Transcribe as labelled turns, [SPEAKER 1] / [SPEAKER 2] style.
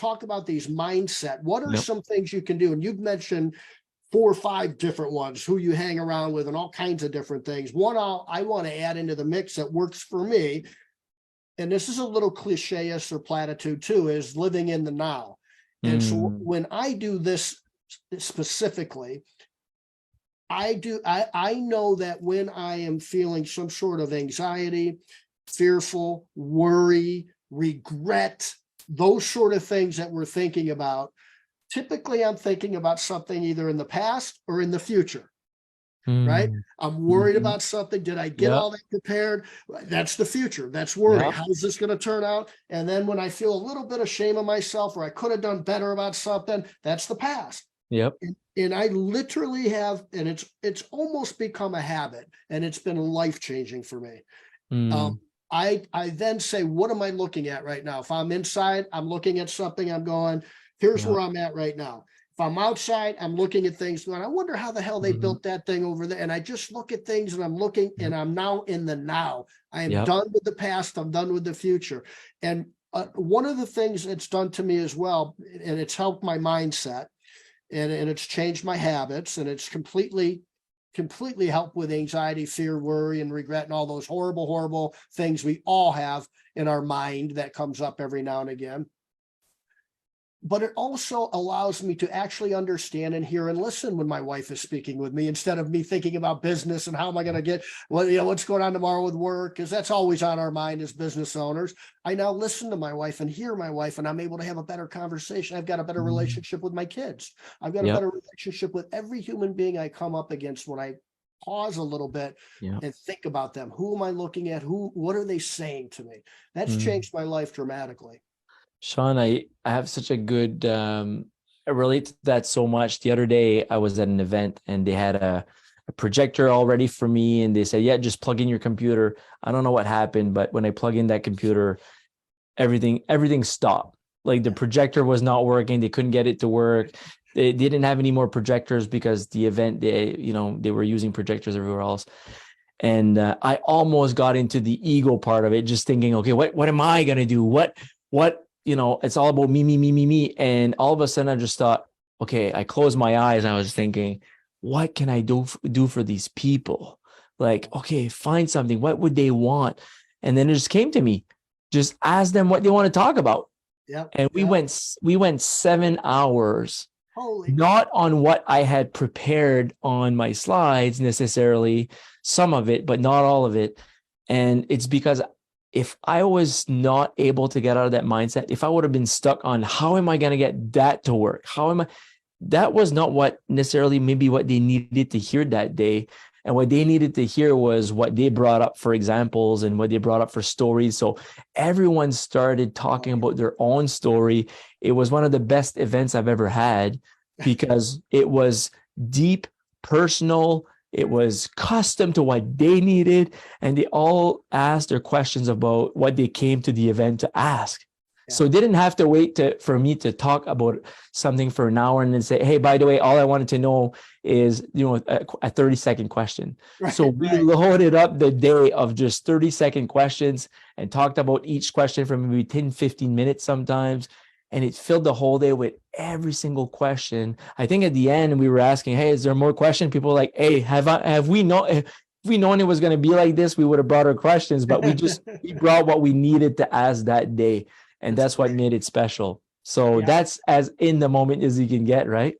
[SPEAKER 1] talk about these mindset, what are
[SPEAKER 2] Yep.
[SPEAKER 1] some things you can do? And you've mentioned 4 or 5 different ones, who you hang around with and all kinds of different things. One I want to add into the mix that works for me, and this is a little cliche-ish or platitude too, is living in the now. And so when I do this specifically, I know that when I am feeling some sort of anxiety, fearful, worry, regret, those sort of things that we're thinking about, typically I'm thinking about something either in the past or in the future, right? I'm worried about something. Did I get all that prepared? That's the future. That's worry.
[SPEAKER 2] Yep.
[SPEAKER 1] How's this going to turn out? And then when I feel a little bit of shame of myself, or I could have done better about something, that's the past.
[SPEAKER 2] Yep.
[SPEAKER 1] And I literally have, and it's almost become a habit, and it's been life-changing for me. I then say, what am I looking at right now? If I'm inside, I'm looking at something, I'm going, here's where I'm at right now. If I'm outside, I'm looking at things going, I wonder how the hell they built that thing over there. And I just look at things and I'm looking, and I'm now in the now. I am done with the past. I'm done with the future. And one of the things it's done to me as well, and it's helped my mindset, and it's changed my habits, and it's completely helped with anxiety, fear, worry, and regret, and all those horrible things we all have in our mind that comes up every now and again. But it also allows me to actually understand and hear and listen when my wife is speaking with me, instead of me thinking about business and how am I going to get, what's going on tomorrow with work, because that's always on our mind as business owners. I now listen to my wife and hear my wife, and I'm able to have a better conversation. I've got a better relationship with my kids. I've got a better relationship with every human being I come up against when I pause a little bit and think about them. Who am I looking at? What are they saying to me? That's changed my life dramatically.
[SPEAKER 2] Shawn, I have such a good, I relate to that so much. The other day I was at an event and they had a projector all ready for me, and they said, yeah, just plug in your computer. I don't know what happened, but when I plug in that computer, everything stopped. Like the projector was not working. They couldn't get it to work. They didn't have any more projectors because the event, they were using projectors everywhere else. And I almost got into the ego part of it, just thinking, okay, what am I going to do? What, it's all about me. And all of a sudden I just thought, okay, I closed my eyes. And I was thinking, what can I do for these people? Like, okay, find something. What would they want? And then it just came to me, just ask them what they want to talk about. And we went 7 hours, not on what I had prepared on my slides necessarily, some of it, but not all of it. And it's because if I was not able to get out of that mindset, if I would have been stuck on how am I going to get that to work? That was not what necessarily maybe what they needed to hear that day. And what they needed to hear was what they brought up for examples and what they brought up for stories. So everyone started talking about their own story. It was one of the best events I've ever had because it was deep, personal. It was custom to what they needed, and they all asked their questions about what they came to the event to ask. So they didn't have to wait for me to talk about something for an hour and then say, hey, by the way, all I wanted to know is, a 30-second question. So we loaded up the day of just 30-second questions and talked about each question for maybe 10, 15 minutes sometimes. And it filled the whole day with every single question. I think at the end we were asking, hey, is there more questions? People were like, hey, have we known it was going to be like this, we would have brought our questions, but we brought what we needed to ask that day. And that's what made it special. So that's as in the moment as you can get, right?